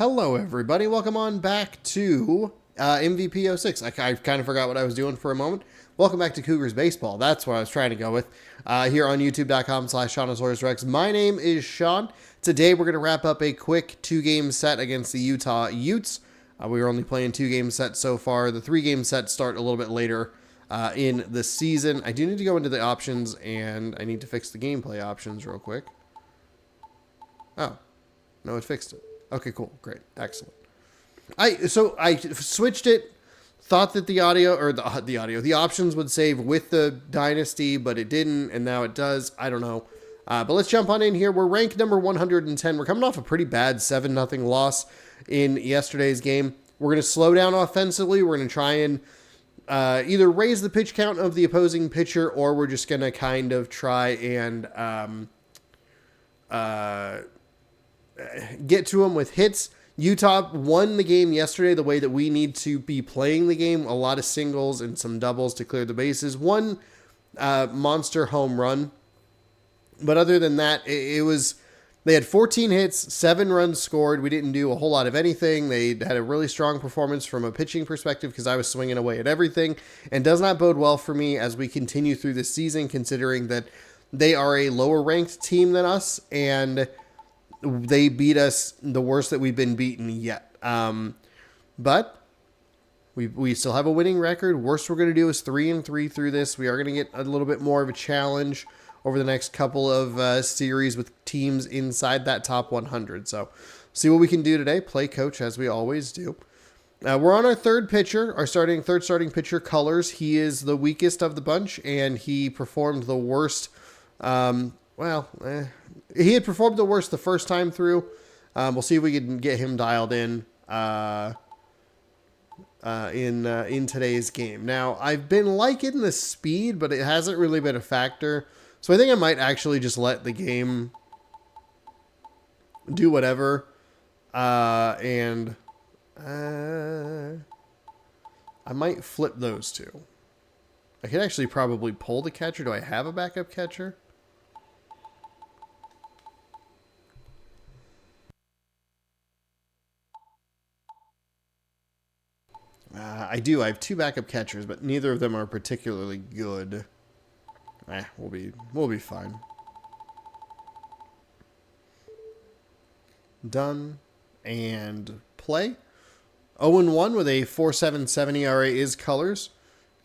Hello, everybody. Welcome on back to MVP 06. I kind of forgot what I was doing for a moment. Welcome back to Cougars Baseball. That's what I was trying to go with here on youtube.com/SeanOsaurusRex. My name is Sean. Today, we're going to wrap up a quick two-game set against the Utah Utes. We were only playing two-game sets so far. The three-game sets start a little bit later in the season. I do need to go into the options, and I need to fix the gameplay options real quick. Oh, no, it fixed it. Okay, cool. Great. Excellent. I switched it, thought that the options would save with the Dynasty, but it didn't, and now it does. I don't know. But let's jump on in here. We're ranked number 110. We're coming off a pretty bad 7-0 loss in yesterday's game. We're going to slow down offensively. We're going to try and either raise the pitch count of the opposing pitcher, or we're just going to kind of try and get to them with hits. Utah won the game yesterday the way that we need to be playing the game. A lot of singles and some doubles to clear the bases. One monster home run. But other than that, they had 14 hits, 7 runs scored. We didn't do a whole lot of anything. They had a really strong performance from a pitching perspective because I was swinging away at everything, and does not bode well for me as we continue through this season, considering that they are a lower ranked team than us, and they beat us the worst that we've been beaten yet. But we still have a winning record. Worst we're going to do is 3-3 through this. We are going to get a little bit more of a challenge over the next couple of series with teams inside that top 100. So see what we can do today. Play coach as we always do. We're on our third pitcher, our third starting pitcher, Colors. He is the weakest of the bunch, and he performed the worst. He had performed the worst the first time through. We'll see if we can get him dialed in today's game. Now, I've been liking the speed, but it hasn't really been a factor. So I think I might actually just let the game do whatever. And I might flip those two. I could actually probably pull the catcher. Do I have a backup catcher? I do. I have 2 backup catchers, but neither of them are particularly good. We'll be fine. Done and play. 0-1 with a 4.77 ERA is Colors,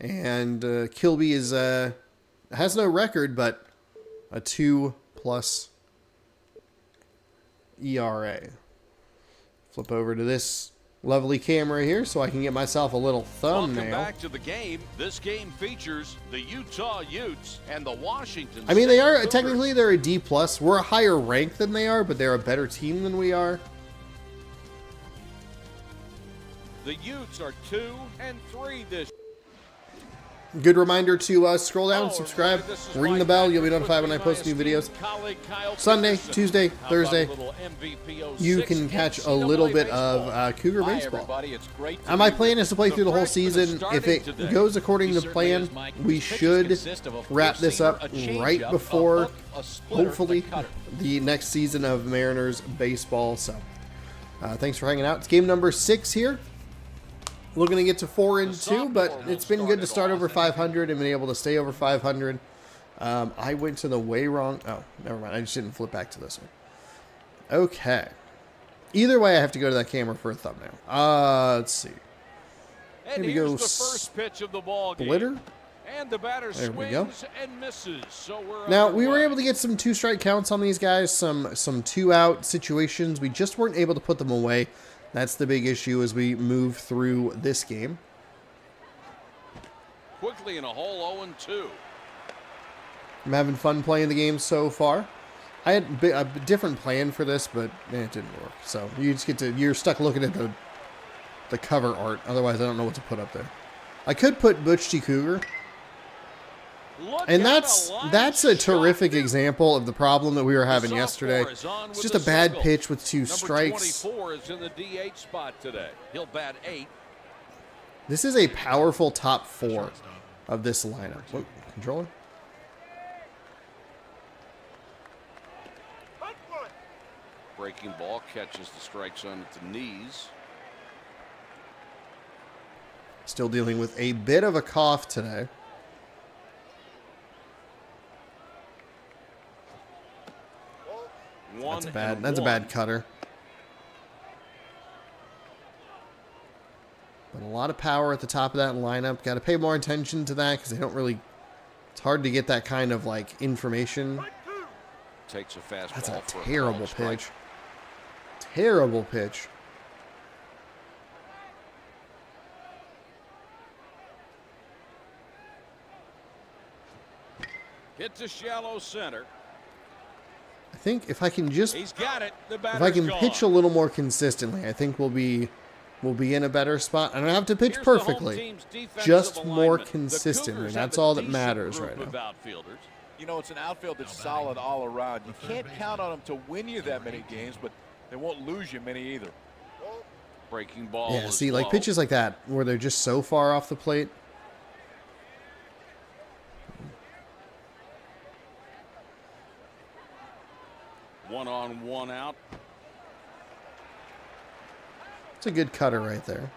and Kilby has no record, but a 2+ ERA. Flip over to this lovely camera here so I can get myself a little thumbnail. Welcome back to the game. This game features the Utah Utes and the Washington I mean, they are Cougars. technically they're a D+. We're a higher rank than they are, but they're a better team than we are. The Utes are 2-3 this. Good reminder to scroll down, subscribe, ring the bell. You'll be notified when I post new videos. Sunday, Tuesday, Thursday, you can catch a little bit of Cougar baseball. My plan is to play through the whole season. If it goes according to plan, we should wrap this up right before, hopefully, the next season of Mariners baseball. So, thanks for hanging out. It's game number 6 here. Looking to get to 4-2, but it's been good to start over 500 and been able to stay over 500. I went to the way wrong. Oh, never mind. I just didn't flip back to this one. Okay. Either way, I have to go to that camera for a thumbnail. Let's see. Here we go. The first pitch of the ball game. Splitter. And the batter there we go. And misses. So now, we were able to get some 2-strike counts on these guys, some 2-out situations. We just weren't able to put them away. That's the big issue as we move through this game. Quickly in a hole 0-2. I'm having fun playing the game so far. I had a different plan for this, but it didn't work. So you just you're stuck looking at the cover art. Otherwise, I don't know what to put up there. I could put Butch T. Cougar. And that's a terrific example of the problem that we were having yesterday. It's just a bad pitch with 2 strikes. Number 24 is in the DH spot today. He'll bat 8. This is a powerful top 4 of this lineup. Whoa, controller? Breaking ball catches the strike zone at the knees. Still dealing with a bit of a cough today. That's a bad cutter. But a lot of power at the top of that lineup. Got to pay more attention to that because they don't really. It's hard to get that kind of like information. Takes a fastball. That's a terrible pitch. Terrible pitch. Hit to shallow center. I think if I can just, he's got it. If I can pitch a little more consistently, I think we'll be in a better spot. I don't have to pitch perfectly, just more consistently. That's all that matters right now. You know, it's an outfield that's solid all around. You can't count on them to win you that many games, but they won't lose you many either. Breaking ball. Yeah, see, like pitches like that where they're just so far off the plate. One on, one out. It's a good cutter right there.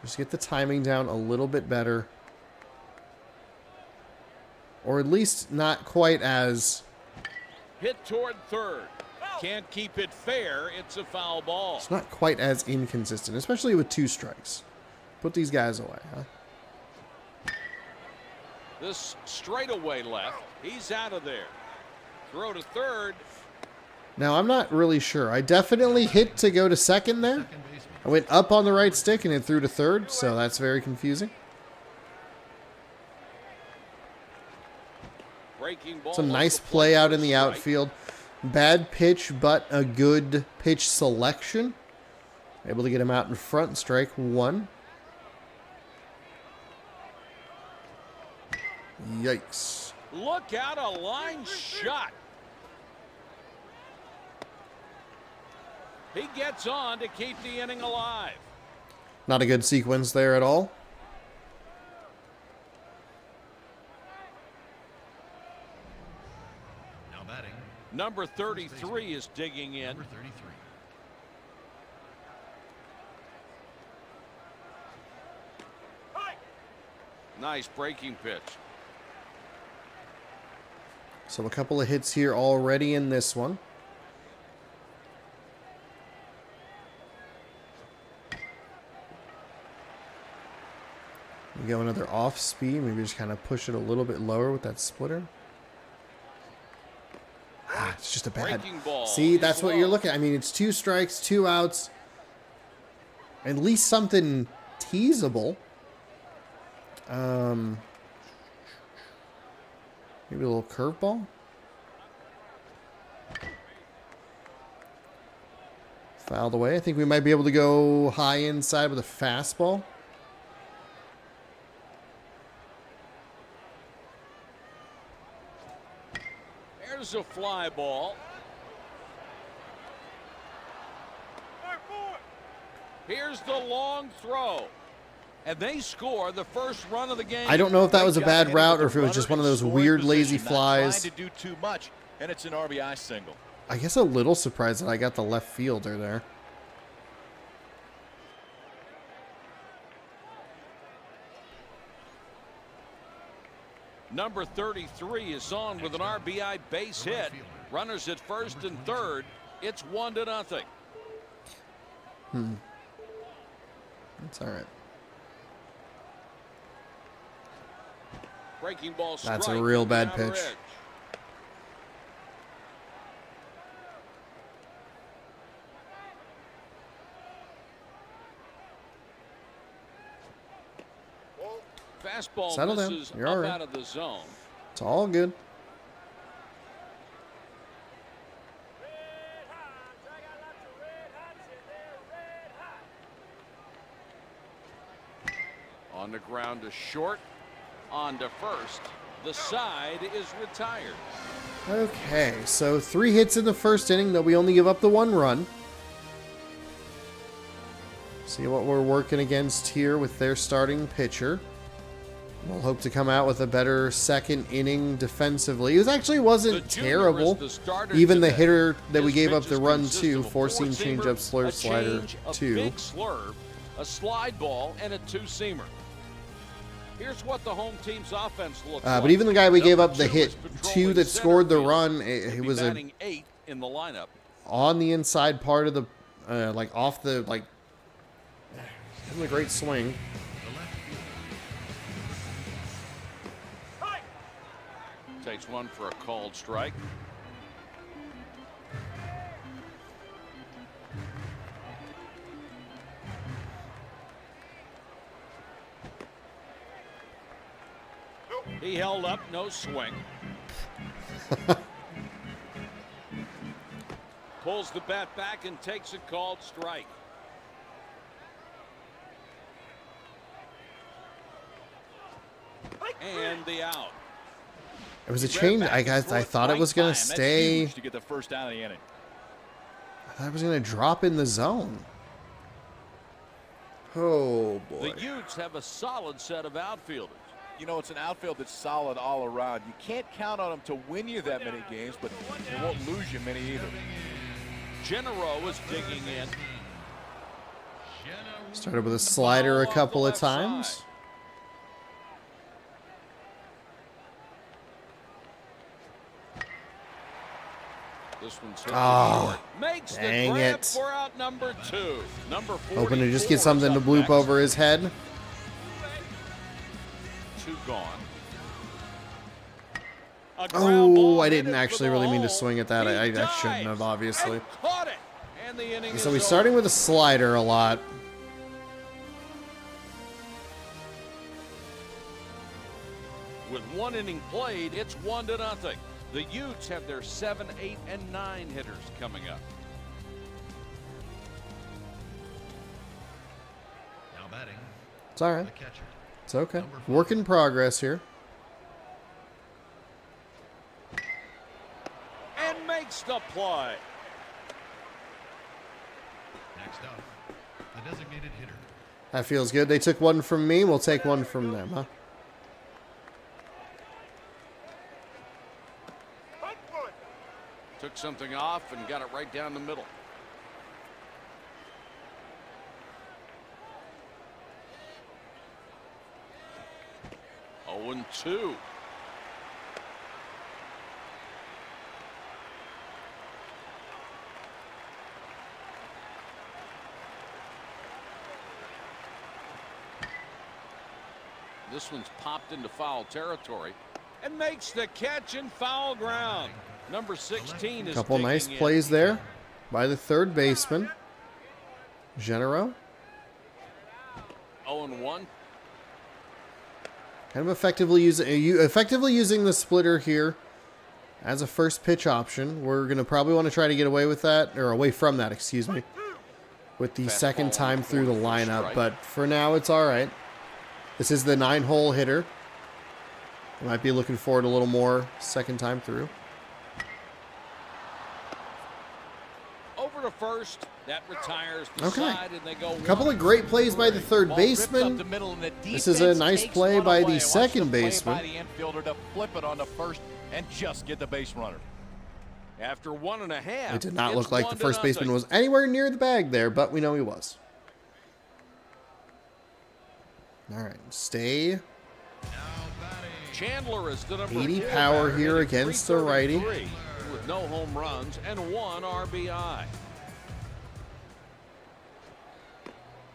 Just get the timing down a little bit better. Or at least not quite as... Hit toward third. Can't keep it fair. It's a foul ball. It's not quite as inconsistent, especially with 2 strikes. Put these guys away, huh? This straightaway left. He's out of there. Throw to third. Now, I'm not really sure. I definitely hit to go to second there. I went up on the right stick and it threw to third, so that's very confusing. Some nice play out in the outfield. Bad pitch, but a good pitch selection. Able to get him out in front, strike 1. Yikes. Look out, a line shot. He gets on to keep the inning alive. Not a good sequence there at all. Now batting. Number 33 is digging in. Number 33. Nice breaking pitch. So a couple of hits here already in this one. We go another off speed. Maybe just kind of push it a little bit lower with that splitter. Ah, it's just a bad. See, that's what you're looking at. I mean, it's 2 strikes, 2 outs. At least something teasable. Maybe a little curveball. Fouled away. I think we might be able to go high inside with a fastball. There's a fly ball. Here's the long throw. And they score the first run of the game. I don't know if that was a bad route or if it was just one of those weird lazy flies. To do too much, and it's an RBI single. I guess a little surprised that I got the left fielder there. Number 33 is on with an RBI base hit. Runners at first and third. It's 1-0. That's all right. Breaking ball strike. That's a real bad pitch. Fastball Settle down. misses You're all up right. out of the zone. It's all good. On the ground to short. On to first. The side is retired. Okay, so 3 hits in the first inning, though we only give up the 1 run. See what we're working against here with their starting pitcher. We'll hope to come out with a better second inning defensively. It actually wasn't terrible. Even the hitter that we gave up the run to, four-seam changeup, slurve slider, big slurve, a slide ball, and a two-seamer. Here's what the home team's offense looks like. But even the guy we gave up the hit to that scored the run, it was a 8 in the lineup. On the inside part of the, like off the, like, it was a great swing. Takes one for a called strike. He held up, no swing. Pulls the bat back and takes a called strike. And the out. It was a change. I thought it was going to stay. To get the first out of the inning. I thought it was going to drop in the zone. Oh, boy. The Utes have a solid set of outfielders. You know, it's an outfield that's solid all around. You can't count on them to win you that many games, but they won't lose you many either. Genero is digging in. Started with a slider a couple of times. This one's makes dang the grab it. for out number 2. Number 44 Hoping to just get something to bloop next. over his head. 2 gone. Oh, I didn't actually really mean to swing at that. I shouldn't have, obviously. Caught it. And the inning So is we're starting with a slider a lot. With 1 inning played, it's 1-0. The Utes have their 7, 8, and 9 hitters coming up. Now batting. It's all right. The catcher. It's okay. Work in progress here. And makes the play. Next up, the designated hitter. That feels good. They took one from me. We'll take one from them, huh? Took something off and got it right down the middle. Oh, and 2. This one's popped into foul territory and makes the catch in foul ground. Number 16 is Couple nice digging in. plays there by the third baseman, Genero. 0-1. Kind of effectively using the splitter here as a first pitch option. We're going to probably want to try to get away with that, or away from that, excuse me, with the second time through the lineup. But for now, it's all right. This is the 9-hole hitter. I might be looking forward a little more second time through. Over to first. That retires the Okay. side, and they go A couple of great plays by the third baseman. This is a nice play by the second baseman. By the infielder to flip it on the first and just get the base runner. After 1.5. It did not it's look like the first 1-0. baseman was anywhere near the bag there, but we know he was. All right, stay. Chandler is the number 80 4 power batter, here hitting against the righty. 333 with no home runs and 1 RBI.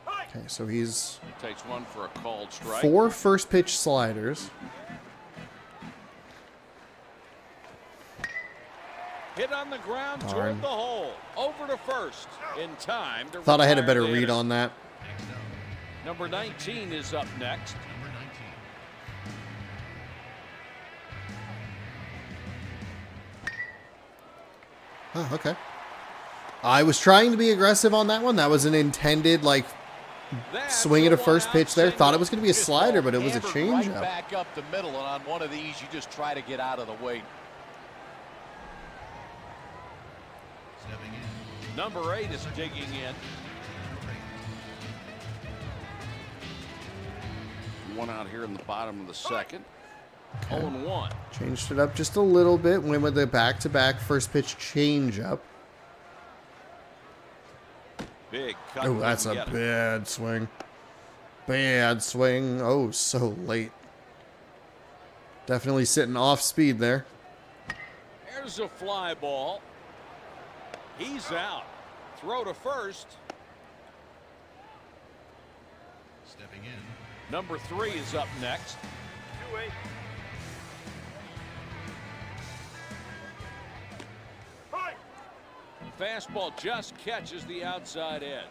Okay, so he's Takes one for a called strike. 4 first pitch sliders. Hit on the ground Darn. toward the hole. Over to first in time to Thought I had a retire better the read hitter. on that. Number 19 is up next. Number 19. Oh, okay. I was trying to be aggressive on that one. That was an intended, like, That's swing at a the first pitch there. one-out Thought it was going to be a Just slider, but it was a hammered changeup. Right back up the middle, and on one of these, you just try to get out of the way. Stepping in. Number 8 is digging in. one out here in the bottom of the second. 0-1. Changed it up just a little bit. Went with the back-to-back first pitch change-up. Big cut. Oh, that's a bad swing. Bad swing. Oh, so late. Definitely sitting off speed there. There's a fly ball. He's out. Throw to first. Stepping in. Number 3 is up next. 2-8. Fastball just catches the outside edge.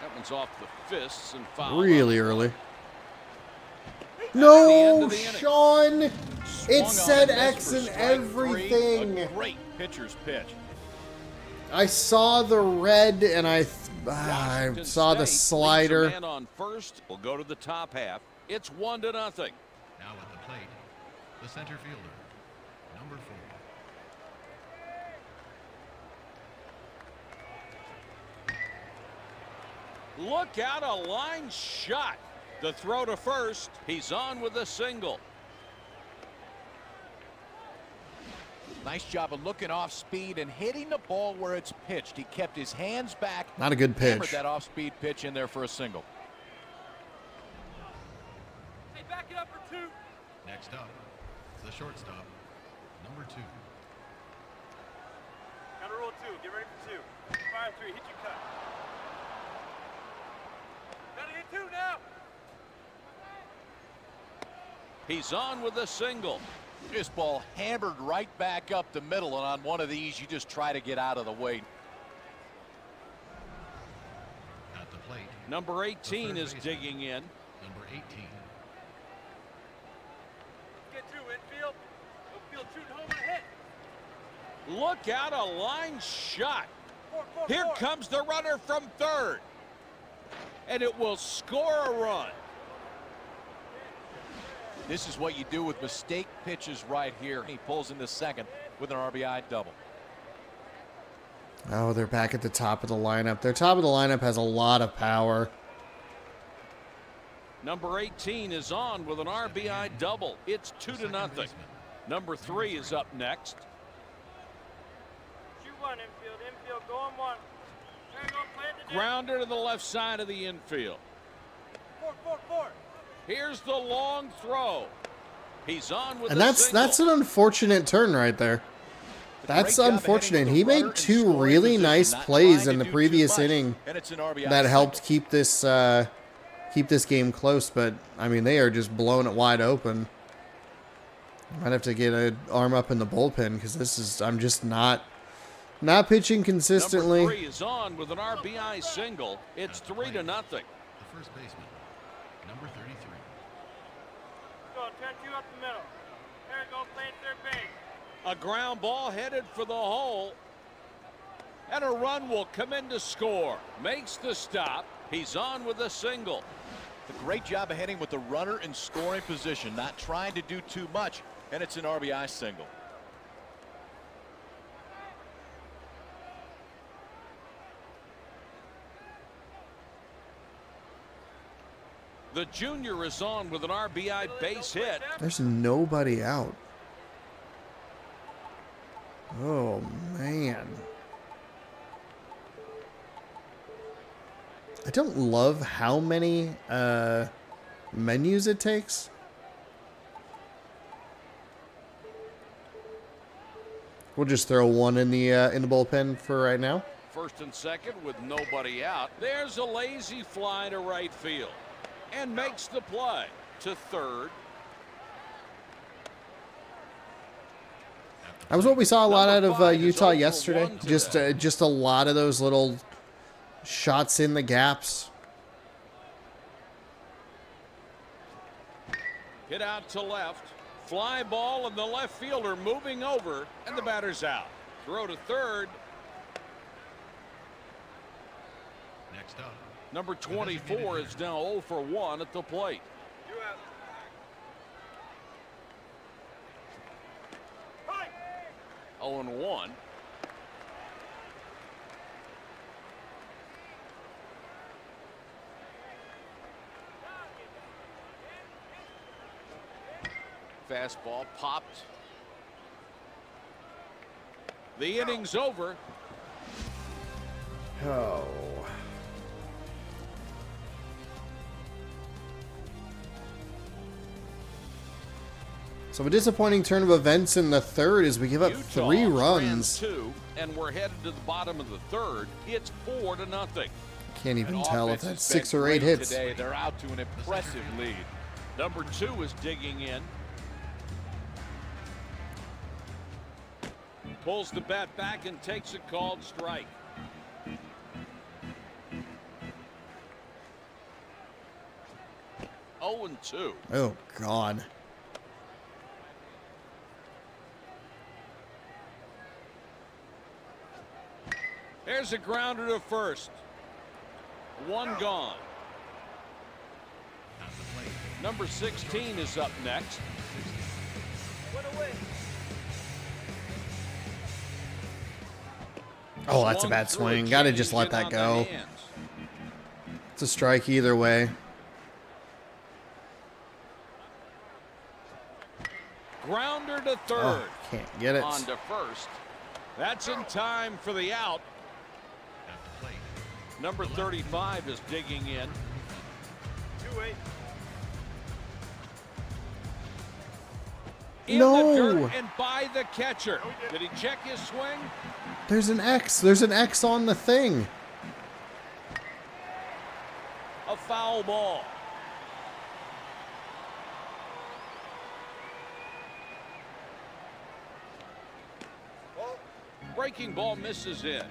That one's off the fists and foul. Really early. No, Sean. It said X and everything. A great pitcher's pitch. I saw the red and I saw the slider. Man on first will go to the top half. It's 1-0. Now at the plate, the center fielder, number 4. Look out, a line shot. The throw to first. He's on with a single. Nice job of looking off speed and hitting the ball where it's pitched. He kept his hands back. Not a good Hammered pitch. that off speed pitch in there for a single. Hey, back it up for 2. Next up, the shortstop, number 2. Counter roll 2. Get ready for 2. Fire 3. Hit you cut. Gotta hit 2 now. He's on with a single. This ball hammered right back up the middle, and on one of these, you just try to get out of the way. At the plate, Number 18 is baseman. digging in. Number 18. Get 2 infield. Outfield shooting home and hit. Look out, a line shot. 4. Here comes the runner from third. And it will score a run. This is what you do with mistake pitches right here. He pulls into second with an RBI double. Oh, they're back at the top of the lineup. Their top of the lineup has a lot of power. Number 18 is on with an RBI double. It's 2-0. Number 3 is up next. Shoot 1 infield. Infield going 1. There you go. Plant the Grounder to the left side of the infield. 4. Here's the long throw. He's on with And a that's single. an unfortunate turn right there. That's Great job of unfortunate. hitting He with the runner made in 2 scoring really position, nice not plays trying in the to do too previous much, inning and it's an RBI that helped single. keep this game close. But I mean, they are just blowing it wide open. Might have to get an arm up in the bullpen because I'm just not pitching consistently. Number 3 is on with an RBI single. It's 3-0. The first baseman, number 33. Go. Turn 2 up the middle. There you go. Plant third base. A ground ball headed for the hole. And a run will come in to score. Makes the stop. He's on with a single. A great job of hitting with the runner in scoring position, not trying to do too much, and it's an RBI single. The junior is on with an RBI base hit. There's nobody out. Oh, man. I don't love how many menus it takes. We'll just throw 1 in the bullpen for right now. First and second with nobody out. There's a lazy fly to right field. And makes the play to third. That was what we saw a lot out Number of 5 is Utah 0 for yesterday. 1 today. Just a lot of those little shots in the gaps. Hit out to left. Fly ball and the left fielder moving over. And the batter's out. Throw to third. Next up, Number 24 is now 0 for 1 at the plate. 0-1. Fastball popped. The inning's over. Oh. So a disappointing turn of events in the third as we give up Utah 3 runs. ran 2, and we're headed to the bottom of the third. It's 4-0. Can't even And tell if offense that's has been 6 or 8 great hits. Today. They're out to an impressive lead. Number 2 is digging in. Pulls the bat back and takes a called strike. Oh, and 2. Oh, God. There's a grounder to first. 1 gone. At the plate, Number 16 is up next. Oh, that's a Swung bad through, swing. Gotta just let changed that in on go. the hands. It's a strike either way. Grounder to third. Oh, can't get it. On to first. That's in time for the out. at the plate, Number 35 is digging in. 2-8. In No. the dirt and by the catcher. Did he check his swing? There's an X. There's an X on the thing. A foul ball. Breaking ball misses in.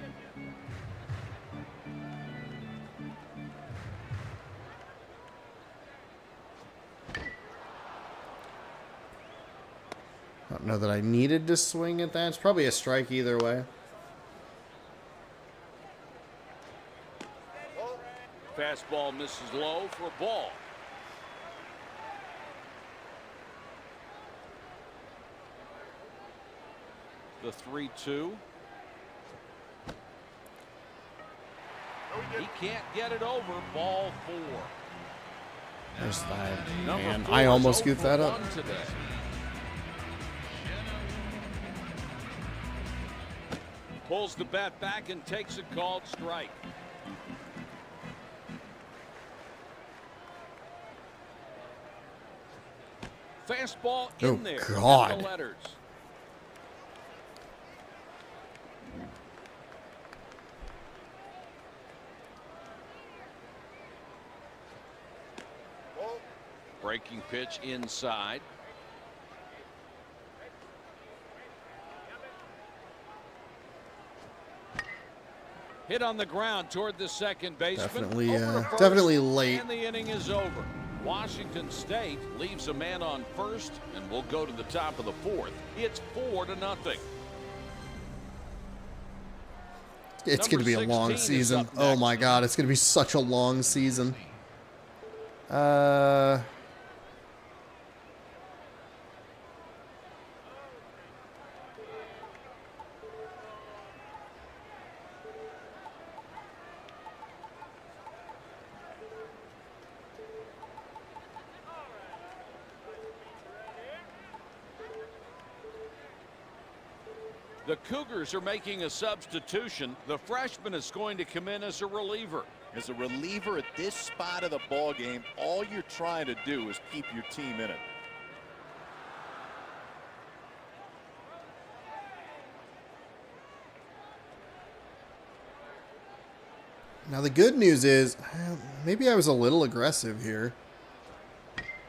I don't know that I needed to swing at that. It's probably a strike either way. Fastball misses low for a ball. The 3-2. He can't get it over. Ball 4. There's that. Number Man, 4 I is almost 0 goofed for that up. 1 today. Pulls the bat back and takes a called strike. Fastball in Oh, there. God. At the letters. Breaking pitch inside. Hit on the ground toward the second baseman. Definitely, Over to first, definitely late. And the inning is over. Washington State leaves a man on first, and we'll go to the top of the fourth. It's 4-0. It's going to be a long 16 is season. up Oh next. my God, it's going to be such a long season. The Cougars are making a substitution. The freshman is going to come in as a reliever. As a reliever at this spot of the ball game, all you're trying to do is keep your team in it. Now the good news is, maybe I was a little aggressive here.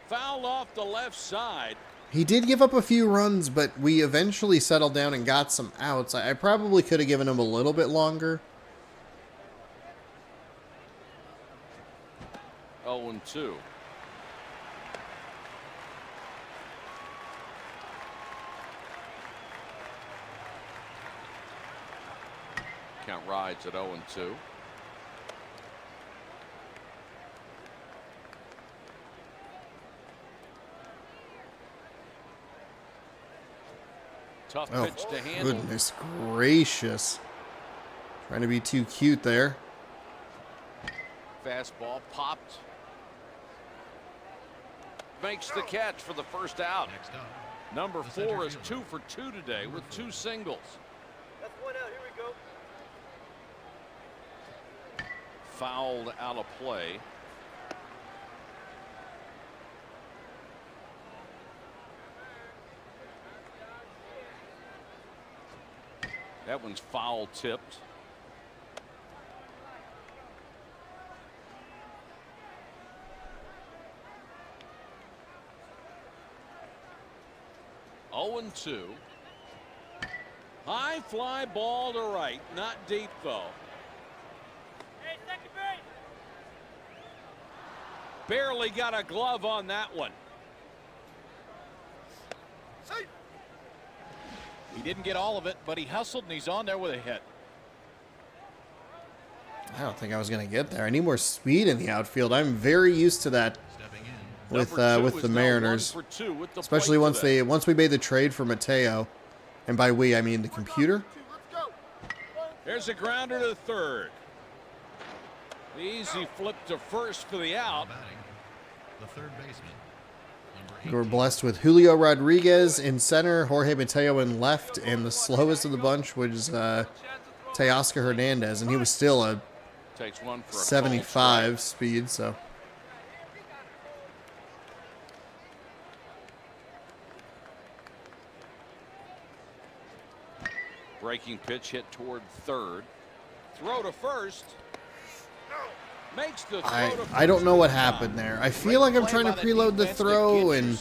Foul off the left side. He did give up a few runs, but we eventually settled down and got some outs. I probably could have given him a little bit longer. 0-2. Count rides at 0-2. Tough Oh, pitch to handle. goodness gracious. Trying to be too cute there. Fastball popped. Makes the catch for the first out. next up, Number 4 is 2 for 2 today with 2 singles. That's one out. Here we go. Fouled out of play. That one's foul tipped. Oh and 2. High fly ball to right. Not deep though. Hey, second base. Barely got a glove on that one. He didn't get all of it, but he hustled and he's on there with a hit. I don't think I was going to get there. I need more speed in the outfield. I'm very used to that Stepping in. with Number 2 the is now Mariners, 1 for 2 with the especially plate once today. we made the trade for Mateo, and by we I mean the computer. There's a grounder to third. The easy flip to first for the Now out. batting, the third baseman. Number We were 18. blessed with Julio Rodriguez in center, Jorge Mateo in left, and the slowest of the bunch was Teoscar Hernandez, and he was still a Takes one for a 75 speed. So breaking pitch hit toward third. Throw to first. Makes the throw to first. I don't know what happened there. I feel like I'm trying to preload the throw, and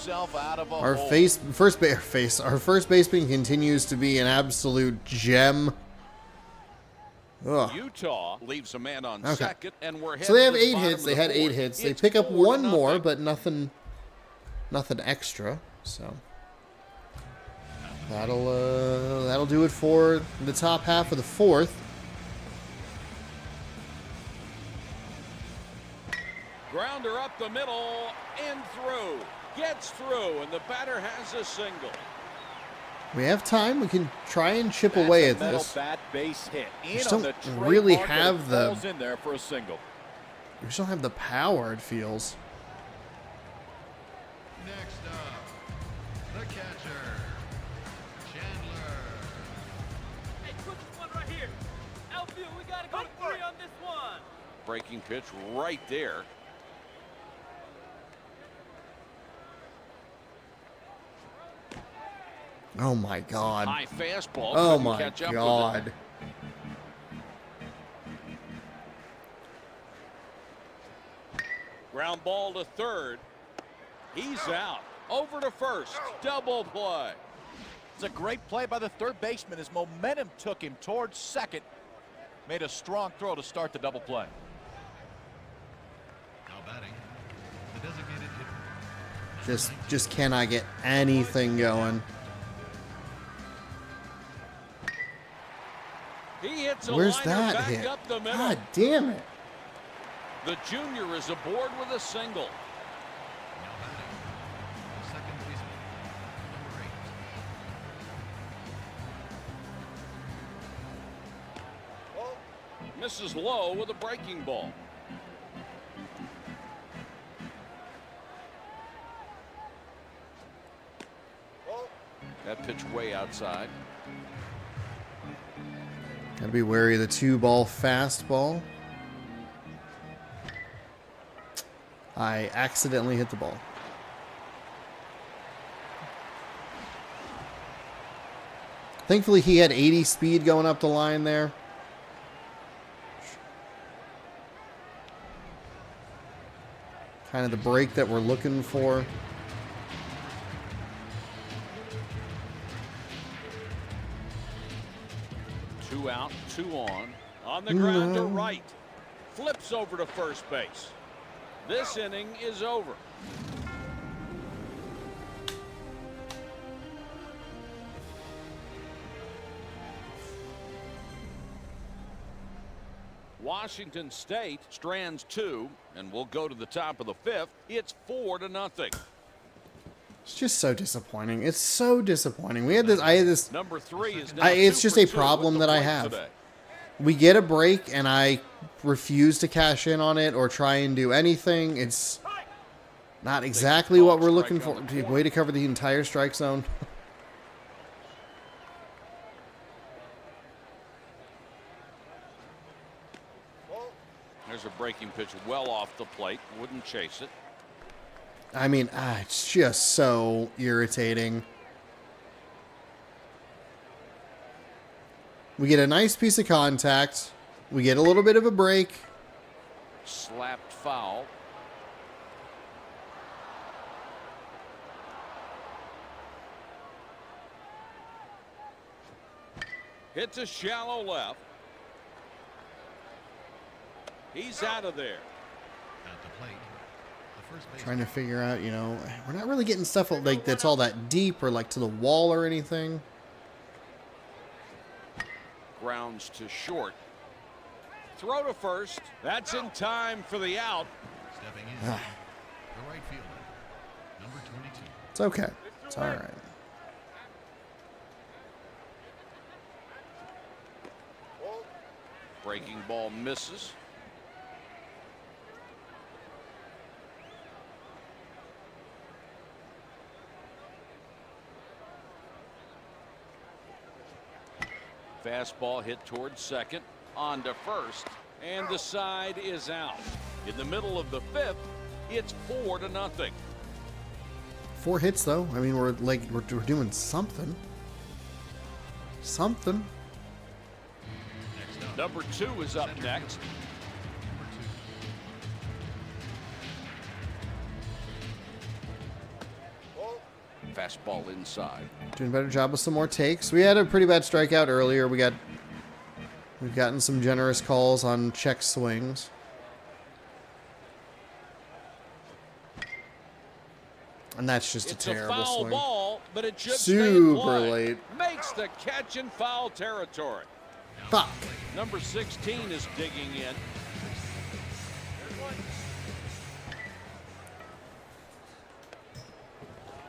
our first baseman continues to be an absolute gem. Ugh. Utah leaves a man on Okay. second, and we're So they have headed to the 8 bottom hits. of They the had 8 fourth. hits. They It's pick up 4 to one more, nothing. but nothing extra. So that'll do it for the top half of the fourth. Grounder up the middle and through. Gets through, and the batter has a single. We have time. We can try and chip away at this. Bat base hit. just don't really have the- in there for a single. We just don't have the power, it feels. Next up, the catcher, Chandler. Hey, put this one right here. Outfield, we gotta go to 3 on this one. Breaking pitch right there. Oh my God. High fastball. Oh couldn't my catch up with it. God. Ground ball to third. He's out. Over to first. Double play. It's a great play by the third baseman. His momentum took him towards second. Made a strong throw to start the double play. Now batting, the designated hitter. Just cannot get anything going. He hits a Where's liner that back hit? up the middle. God damn it. The junior is aboard with a single. Now batting, the second baseman, number 8. Misses low with a breaking ball. That pitch way outside. Gotta be wary of the 2-ball fastball. I accidentally hit the ball. Thankfully, he had 80 speed going up the line there. Kind of the break that we're looking for. Two out, 2 on. On the ground to No. right. Flips over to first base. This inning is over. Washington State strands 2, and we'll go to the top of the 5th. It's 4 to nothing. It's just so disappointing. It's so disappointing. I had this. Number 3 is now It's 2 just for a 2 problem with the that I plate have. today. We get a break, and I refuse to cash in on it or try and do anything. Not exactly what we're looking for. Way to cover the entire strike zone. There's a breaking pitch well off the plate. Wouldn't chase it. I mean, it's just so irritating. We get a nice piece of contact. We get a little bit of a break. Slapped foul. Hits a shallow left. He's out of there. At the plate, the first base Trying to figure out, you know, we're not really getting stuff like that's all that deep or like to the wall or anything. Grounds to short. Throw to first. That's in time for the out. stepping in. The right fielder, number 22. It's okay. It's all right. Breaking ball misses. Fastball hit towards second. On to first. And the side is out. In the middle of the fifth, it's 4-0. 4 hits though. I mean, we're doing something. Something. Next up, Number 2 is up next. number 2. Fastball inside. Doing a better job with some more takes. We had a pretty bad strikeout earlier. We've gotten some generous calls on check swings. And that's just It's a a terrible foul swing. ball, but it should stay in Super play. late. Makes the catch in foul territory. Fuck. Number 16 is digging in.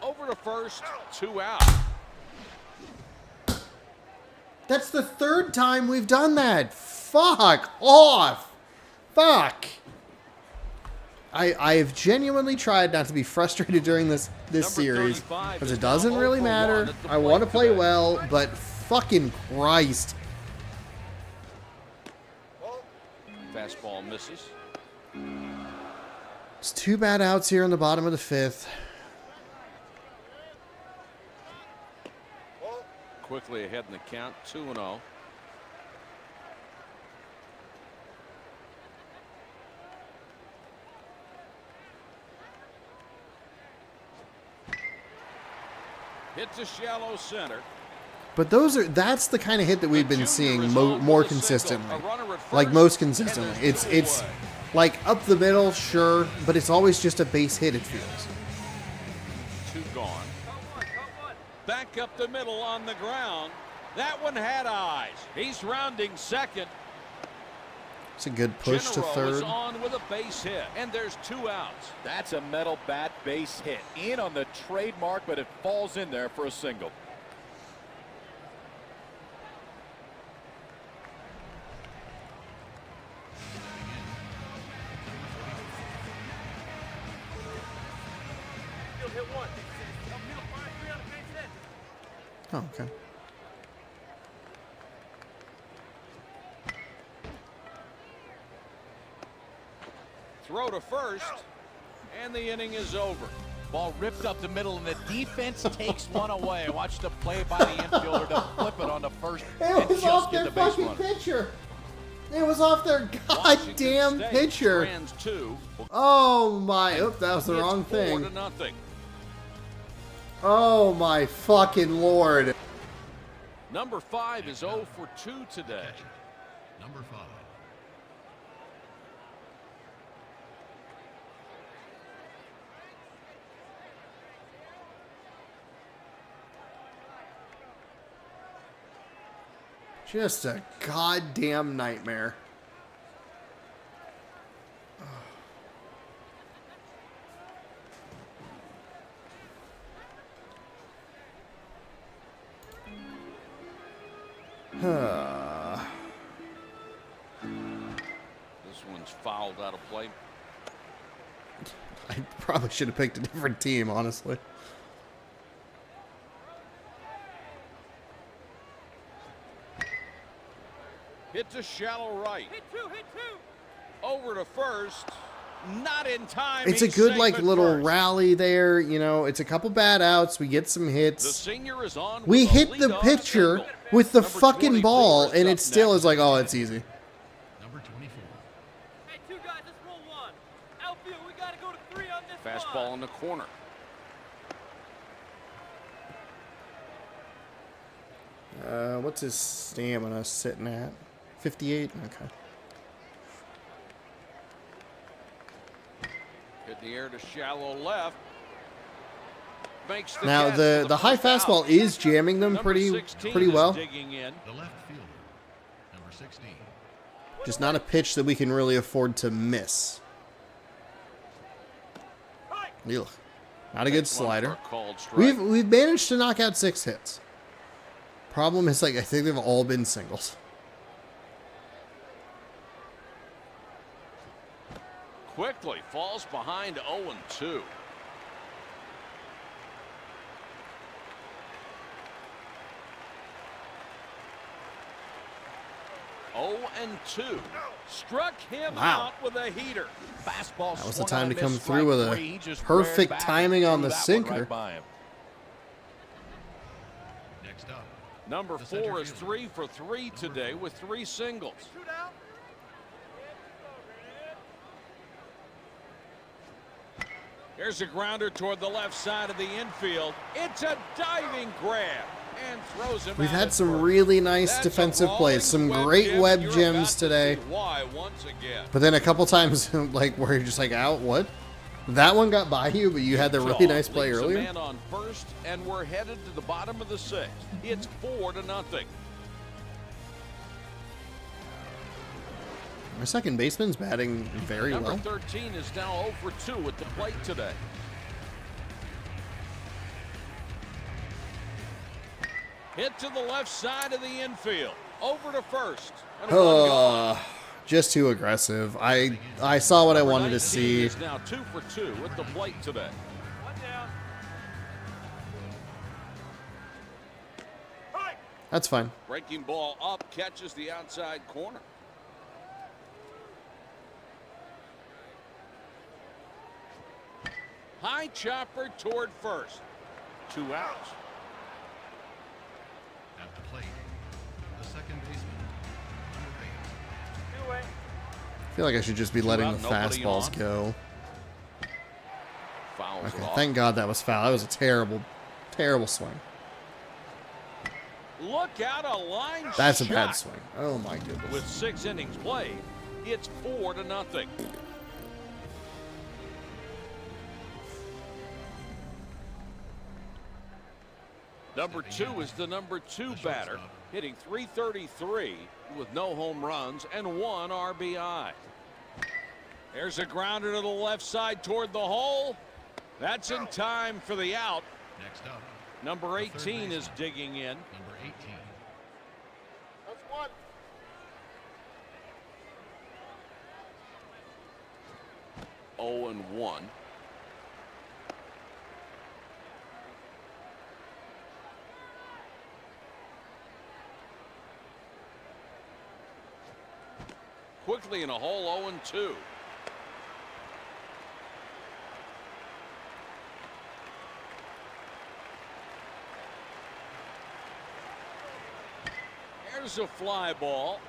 Over to first, 2 out. That's the 3rd time we've done that. Fuck off. Fuck. I have genuinely tried not to be frustrated during this series 35 because is it doesn't now really 0 for 1 matter. at the I want to plate play today. well, but fucking Christ. Fastball misses. It's 2 bad outs here in the bottom of the 5th. Quickly ahead in the count, 2-0. Hits a shallow center. But that's the kind of hit that we've been seeing more consistently. Like most consistently. It's like up the middle, sure, but it's always just a base hit, it feels. 2 gone. Back up the middle on the ground. That one had eyes. He's rounding second. It's a good push to General is 3rd. on with a base hit, and there's 2 outs. That's a metal bat base hit. In on the trademark, but it falls in there for a single. Still hit one. Upfield, fire 3 on the base hit. Oh, okay. Throw to first, and the inning is over. Ball ripped up the middle, and the defense takes one away. Watch the play by the infielder to flip it on the first and just get the base runner. pitcher. It was off their Washington goddamn State pitcher. strands 2. Oh my! Oop, that was the It's wrong thing. 4-0. Oh my fucking lord! Number 5 is 0 for 2 today. Number 5. Just a goddamn nightmare. This one's fouled out of play. I probably should have picked a different team, honestly. Hit to shallow right. Hit two, hit two. Over to first. Not in time. It's a He's good, safe like, at little first. rally there. You know, it's a couple bad outs. We get some The hits. senior is on We with a hit the leadoff pitcher single. with the Number fucking 24 ball, is and up it still next. is like, oh, it's easy. Number 24. Hey, two guys, let's roll one. Outfield, we gotta go to three on this Fastball one. in the corner. What's his stamina sitting at? 58? Okay. Hit the air to shallow left. Makes the Now catch the for high first fastball out. is jamming them Number pretty 16 pretty is well. digging in. The left fielder. Number 16. Just not a pitch that we can really afford to miss. Ugh. Not a good Takes one for slider. a called strike. We've managed to knock out 6 hits. Problem is, like, I think they've all been singles. Quickly falls behind 0-2. Oh and 2. Struck him Wow. out with a heater. Fastball That was the swung time on to a come missed through with a strike three. He just perfect reared back and timing on threw the that one sinker. right by him. Next up. Number The center 4 is fielder. 3 for 3 today with 3 singles. Shoot out. Here's a grounder toward the left side of the infield. It's a diving grab and throws him We've out had at some first. really nice That's defensive a plays, some rolling great gem. web You're gems about to today. see why once again. But then a couple times, like, where you're just like, out, what? That one got by you, but you had the really nice play Leaves a earlier. man on first, and we're headed to the bottom of the 6th. It's 4-0. Our second baseman's batting very Number well. 13 is now 0 for 2 at the plate today. Hit to the left side of the infield. Over to first. And a run gone. Just too aggressive. I saw what I wanted to 19 see. is now 2 for 2 at the plate today. One down. That's fine. Breaking ball up, catches the outside corner. High chopper toward first. 2 outs. At the plate. The second baseman. Number 8. Two away. I feel like I should just be letting out, the nobody fastballs on. go. Fouls Okay, it off. thank God that was foul. That was a terrible, terrible swing. Look out, a line That's a shot. bad swing. Oh my goodness. With 6 innings played, it's 4-0. Number 2 is the number 2 batter, hitting .333 with no home runs and 1 RBI. There's a grounder to the left side toward the hole. That's in time for the out. Next up. Number The third 18 is baseman. digging in. Number 18. That's one. Oh and 1. Quickly in a hole, 0 and 2. There's a fly ball.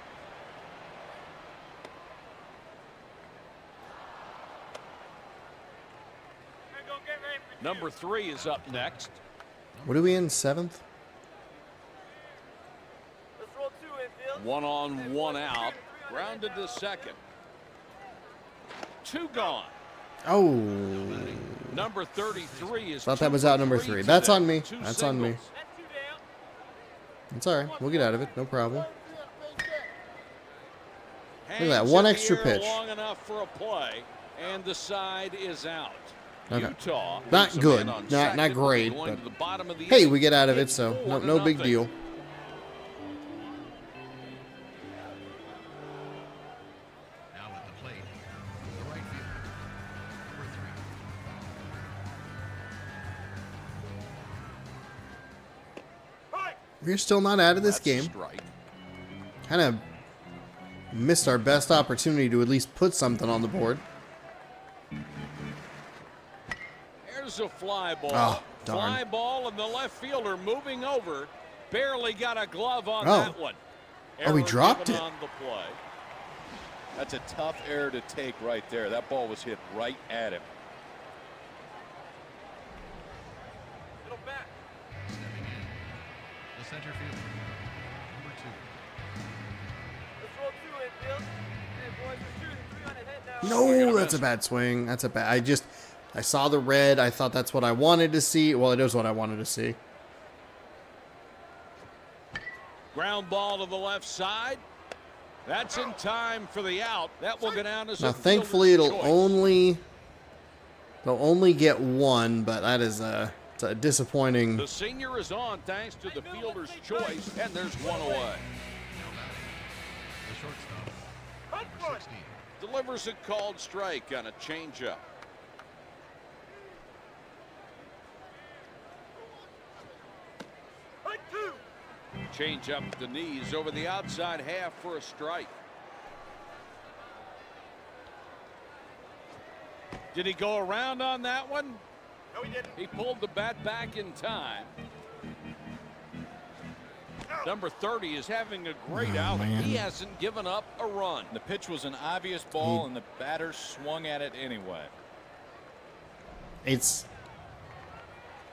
Go get ready for Number 3 is up next. What are we in, 7th? Let's roll two infield. 1 on, 1 out. Grounded to second. 2 gone. Oh. Number 33 is Thought that 2 was for out number 3 3. That's today. on me. 2 That's on me. singles. That's two down. It's all right. We'll get out of it. No problem. Hangs that, one in the extra air pitch. Long enough for a play, and the side is out. Okay. Utah Not leaves a good. man on Not second, great, going but to the bottom of the hey, inning. we get out of it, It's so no big 4-0. deal. Now at the plate. The right fielder. Number 3. We're still not out of this That's a game. strike. Kind of missed our best opportunity to at least put something on the board. There's a fly ball. Oh, darn. Fly ball, and the left fielder moving over. Barely got a glove on Oh. that one. Oh, he Error dropped given it. on the play. That's a tough error to take right there. That ball was hit right at him. Little back. Stepping in, the center fielder, number 2. Let's roll 2 infield. Hey, boys, we're shooting 3 on the head now. No, that's a bad swing. That's a bad. I saw the red. I thought that's what I wanted to see. Well, it is what I wanted to see. Ground ball to the left side. That's in time for the out. That will go down as Now, a thankfully, fielder's choice. they'll only get one, but that is it's a disappointing. The senior is on thanks to the fielder's choice, and there's one away. Now batting, the shortstop, number 16. Delivers a called strike on a changeup. Change up the knees over the outside half for a strike. Did he go around on that one? No, he didn't. He pulled the bat back in time. Number 30 is having a great outing. man. He hasn't given up a run. The pitch was an obvious ball, and the batter swung at it anyway. It's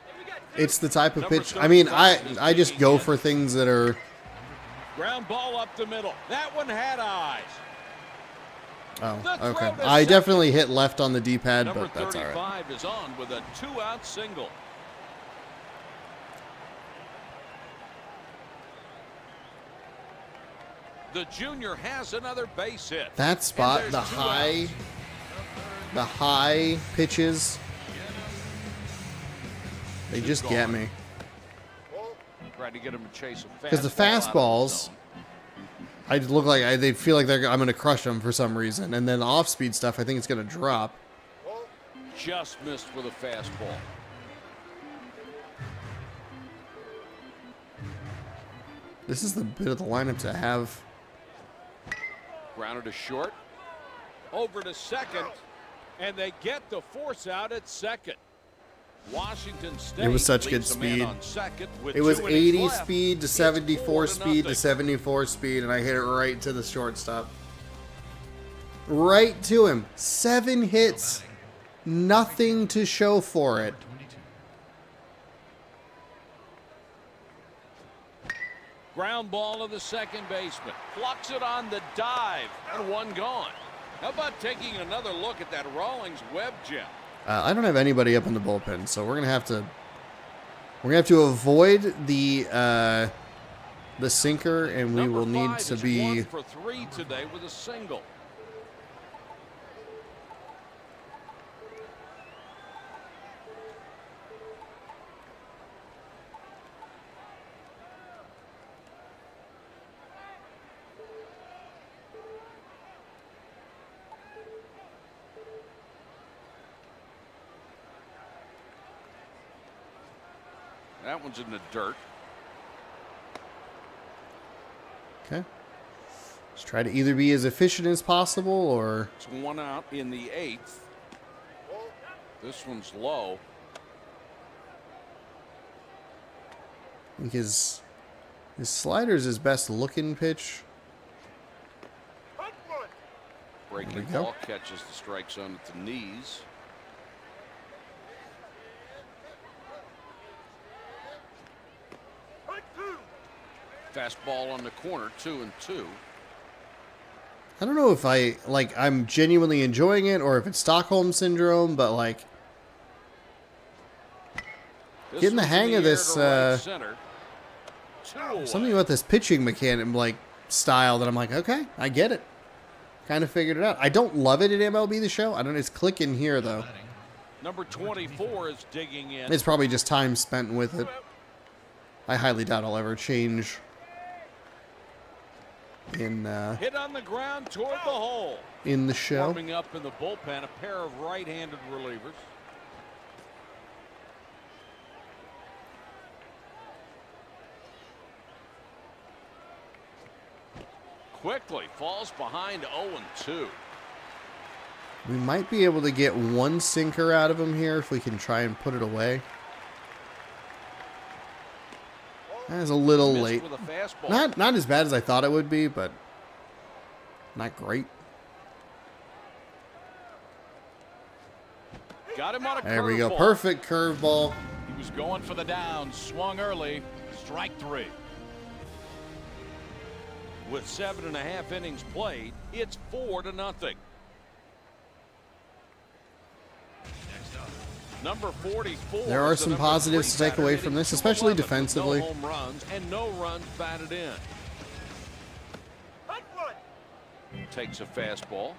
Hey, we got 2. it's the type of Number pitch. I mean, 35 is I just digging go in. for things that are. Ground ball up the middle. That one had eyes. Oh, The throw okay. to I second. definitely hit left on the D-pad, Number but that's all right. 35 is on with a 2-out single. The junior has another base hit. That spot, And the there's 2 high pitches, they just get gone. me. Tried to get him to chase a Because the fastball out of the fastballs, zone. I look like they feel like I'm going to crush them for some reason, and then the off-speed stuff, I think it's going to drop. Just missed with a fastball. This is the bit of the lineup to have. Grounded to short. Over to second. And they get the force out at second. Washington State. It was such good leads the man speed. on second with It was 2 innings 80 left. speed to It's 74 4-0. speed to 74 speed, and I hit it right to the shortstop. Right to him. 7 hits. Nothing to show for it. 22. Ground ball to the second baseman. Plucks it on the dive. And one gone. How about taking another look at that Rawlings Webb gem? I don't have anybody up in the bullpen, so we're gonna have to avoid the sinker, and we Number will need 5 to is be. 1 for 3 today with a single. That one's in the dirt. Okay. Let's try to either be as efficient as possible, or It's 1 out in the 8th. This one's low. because his slider's his best looking pitch. Breaking There we go. ball catches the strike zone at the knees. Fastball on the corner, 2-2. I don't know if I'm genuinely enjoying it or if it's Stockholm syndrome, but like This Getting the one's hang in of air this, to right center. 2 away. something about this pitching mechanic like style that I'm like, okay, I get it. Kind of figured it out. I don't love it at MLB The Show. I don't. It's clicking here though. Batting, Number 24 is digging in. It's probably just time spent with it. I highly doubt I'll ever change in Hit on the ground toward the hole. the show. Warming up in the bullpen, a pair of right-handed relievers. quickly. Falls behind 0-2. We might be able to get one sinker out of him here if we can try and put it away. That is a little Missed late. with a fastball. Not as bad as I thought it would be, but not great. Got him on a There we go. curveball. Perfect curveball. He was going for the down, swung early, strike 3. With 7.5 innings played, it's 4-0. Next up, Number 44. There are is the some number positives 3 to take away batter, from this, hitting especially 211 with defensively. No home runs and no runs batted in. Takes a fastball.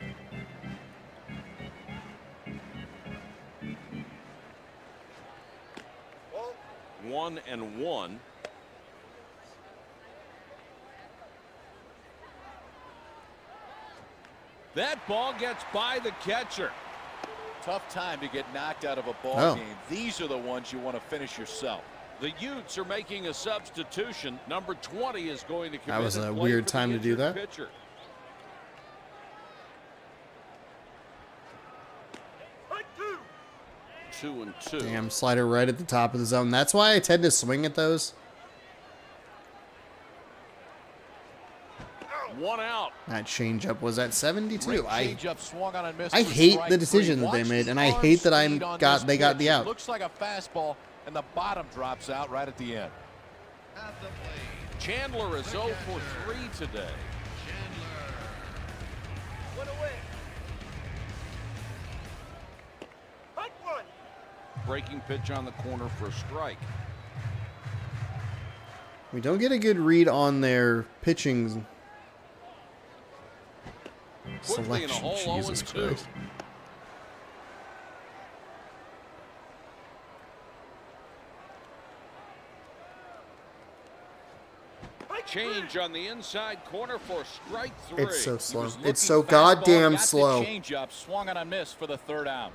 One and one. That ball gets by the catcher. Tough time to get knocked out of a ball Oh. game. These are the ones you want to finish yourself. The Utes are making a substitution. Number 20 is going to come in was and a play weird for the time to do injured that. Pitcher. Two and two. Damn, slider right at the top of the zone. That's why I tend to swing at those. One out. That changeup was at 72. Great changeup, swung on and missed I for hate strike the 3. decision that they Watch made, the and I arm hate that speed on this they got pitch. the It out. looks like a fastball, and the bottom drops out right at the end. at the plate, Chandler is 0 for 3 today. Chandler. Breaking pitch on the corner for a strike. We don't get a good read on their pitching Quickly in a selection. hole, Jesus 0-2. Christ. Change on the inside corner for strike 3. It's so He slow. was It's looking so fastball, goddamn got the slow. changeup, swung on a miss for the 3rd out.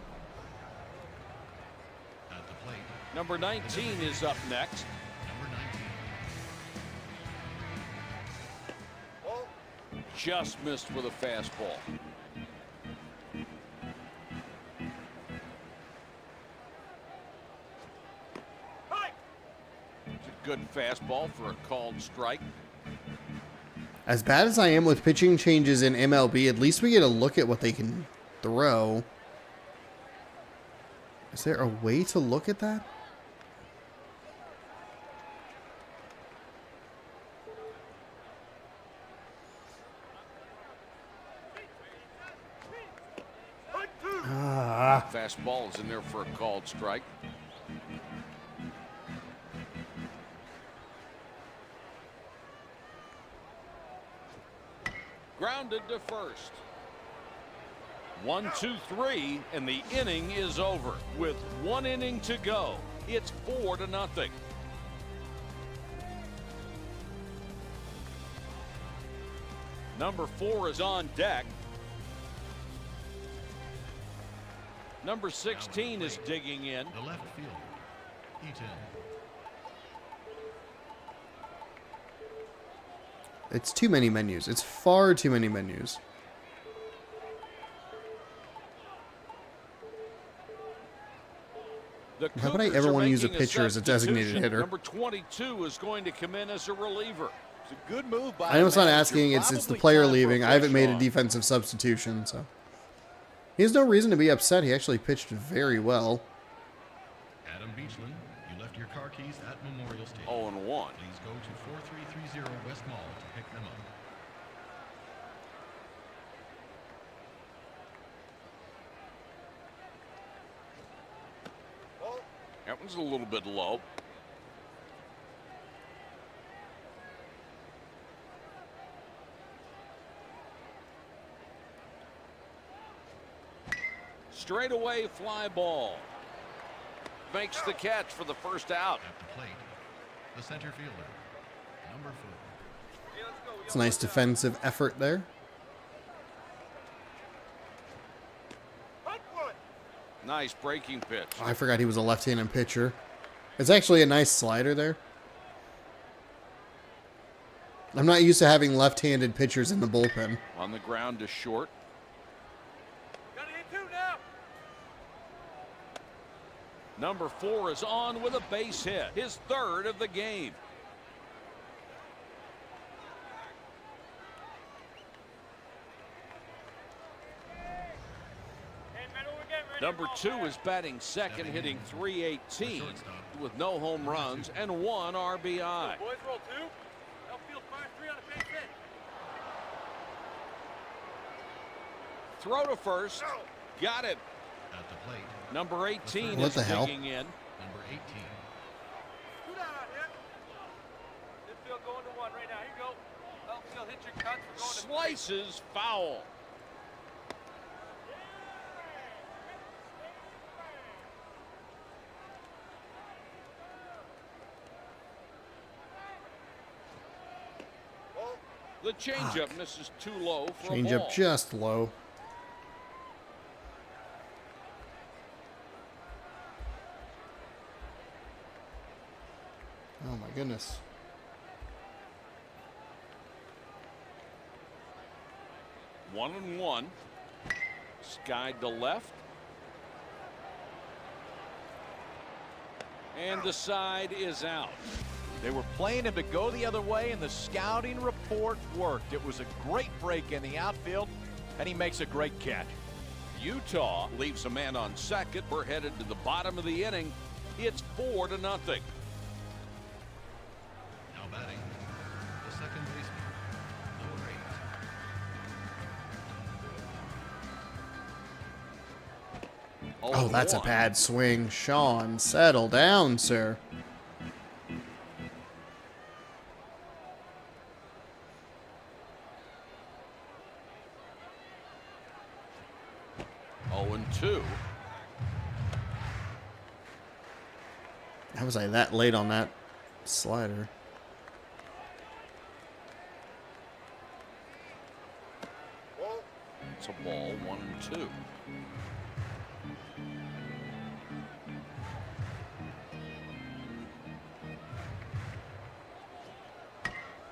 At the plate, Number 19 is up next. number 19. Just missed with a fastball. It's a good fastball for a called strike. As bad as I am with pitching changes in MLB, at least we get a look at what they can throw. Is there a way to look at that? Fastball is in there for a called strike. Grounded to first. 1, 2, 3, and the inning is over. With 1 inning to go, it's 4-0. Number 4 is on deck. Number 16 is digging in. The left fielder, Eaton. It's too many menus. It's far too many menus. The How would I Cougars ever are want to use a making pitcher as a designated substitution. hitter? Number 22 is going to come in as a reliever. It's a good move by I know it's the not manager. asking. It's the Probably player time for leaving. I haven't fresh made a run. defensive substitution, so he has no reason to be upset. He actually pitched very well. Adam Beachland, you left your car keys at Memorial Stadium. 0-1. Please go to 4330 West Mall to pick them up. That one's a little bit low. Straight away fly ball. Makes the catch for the first out. At the plate, the center fielder, number 4. It's a nice defensive effort there. Nice breaking pitch. Oh, I forgot he was a left-handed pitcher. It's actually a nice slider there. I'm not used to having left-handed pitchers in the bullpen. On the ground to short. Gotta hit 2 now. Number 4 is on with a base hit, his 3rd of the game. Number 2 is batting second, hitting .318 with no home runs and 1 RBI. Boys, roll 2. Outfield fire 3 on a base hit. Throw to first. Got it. At the plate, Number 18 What is the hell? digging in. number 18. Infield going to 1 right now. Here you go. Outfield hit your cuts. We're going to 3. Slices foul. The changeup misses too low for a Change ball. up just low. Oh my goodness. One and one. Skied to left. And the side is out. They were playing him to go the other way, and the scouting report worked. It was a great break in the outfield, and he makes a great catch. Utah leaves a man on second. We're headed to the bottom of the inning. It's 4-0. Now batting, the second baseman, number 8. Oh, that's a bad swing. Sean, settle down, sir. And 2. How was I that late on that slider? It's a ball. 1-2.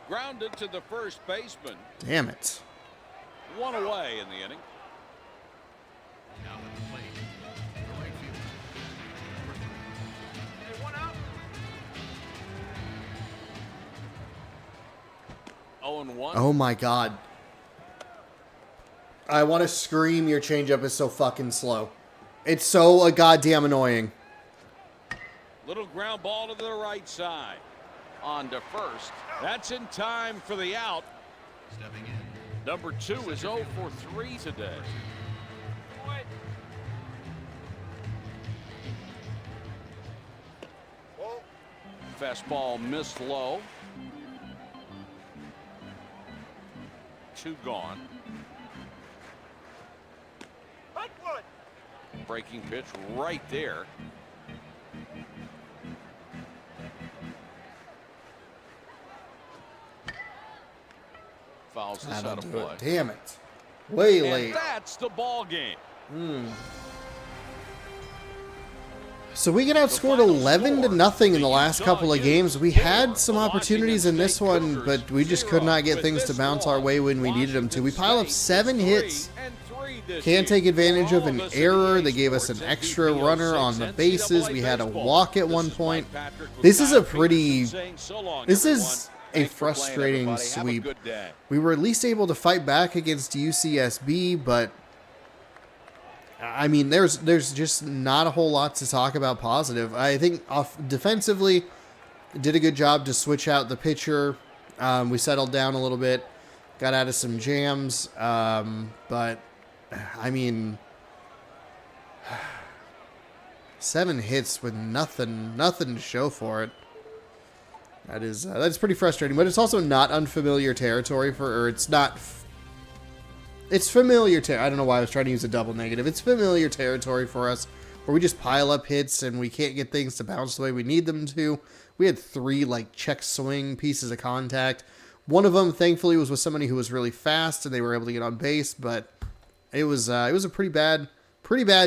Grounded to the first baseman. Damn it. 1 away in the inning. Now at the plate, the right fielder, number 3. Hey, 1 out. 0-1. Oh my god. I want to scream, your changeup is so fucking slow. It's so goddamn annoying. Little ground ball to the right side. On to first. That's in time for the out. Stepping in, Number 2 is 0 for 3 today. Wait. Fastball missed low. 2 gone. Breaking pitch right there. Fouls this out of play. Damn it. Way And late. that's the ball game. So we get outscored 11-0 in the last couple of games. We had some opportunities in this one, but we just could not get things to bounce our way when we needed them to. We pile up 7 hits. Can't take advantage of an error. They gave us an extra runner on the bases. We had a walk at one point. This is a frustrating sweep. We were at least able to fight back against UCSB, but I mean, there's just not a whole lot to talk about positive. I think defensively, did a good job to switch out the pitcher. We settled down a little bit, got out of some jams, but I mean, 7 hits with nothing to show for it. That's pretty frustrating, but it's also not unfamiliar territory it's familiar I don't know why I was trying to use a double negative. It's familiar territory for us where we just pile up hits and we can't get things to bounce the way we need them to. We had 3 check swing pieces of contact. One of them, thankfully, was with somebody who was really fast and they were able to get on base, but it was a pretty bad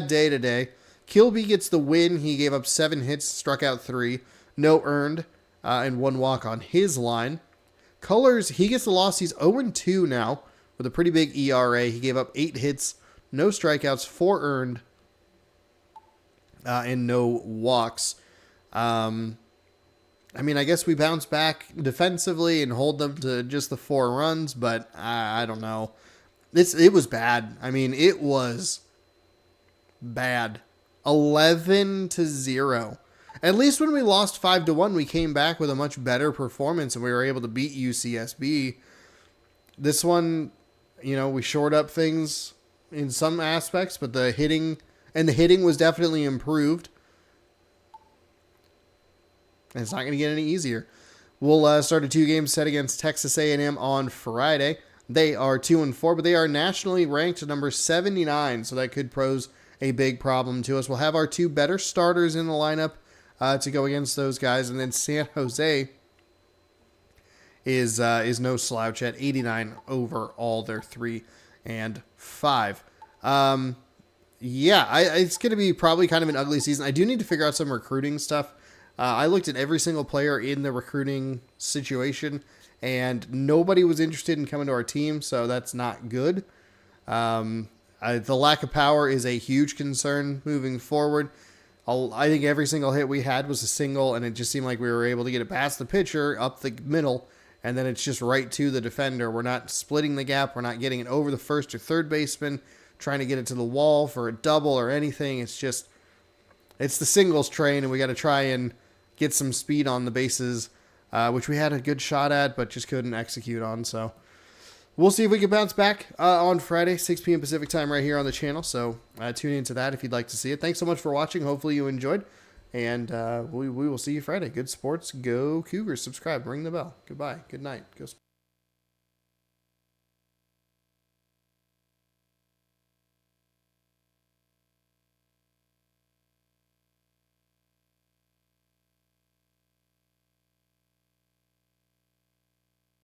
day today. Kilby gets the win. He gave up 7 hits, struck out 3, no earned, and 1 walk on his line. Colors, he gets the loss. He's 0-2 now with a pretty big ERA. He gave up 8 hits, no strikeouts, 4 earned, and no walks. I mean, I guess we bounce back defensively and hold them to just the 4 runs, but I don't know. It was bad. I mean, it was bad. 11-0. At least when we lost 5-1, we came back with a much better performance and we were able to beat UCSB. This one, we shored up things in some aspects, but the hitting was definitely improved. And it's not going to get any easier. We'll start a 2-game set against Texas A&M on Friday. They are 2-4, but they are nationally ranked number 79, so that could pose a big problem to us. We'll have our 2 better starters in the lineup to go against those guys, and then San Jose is no slouch at 89 overall. They're 3-5. It's going to be probably kind of an ugly season. I do need to figure out some recruiting stuff. I looked at every single player in the recruiting situation, and nobody was interested in coming to our team, so that's not good. The lack of power is a huge concern moving forward. I think every single hit we had was a single, and it just seemed like we were able to get it past the pitcher, up the middle, and then it's just right to the defender. We're not splitting the gap. We're not getting it over the first or third baseman, trying to get it to the wall for a double or anything. It's the singles train, and we got to try and get some speed on the bases, which we had a good shot at, but just couldn't execute on. So we'll see if we can bounce back on Friday, 6 p.m. Pacific time right here on the channel. So tune into that if you'd like to see it. Thanks so much for watching. Hopefully you enjoyed. And we will see you Friday. Good sports. Go Cougars. Subscribe. Ring the bell. Goodbye. Good night. Go Sports.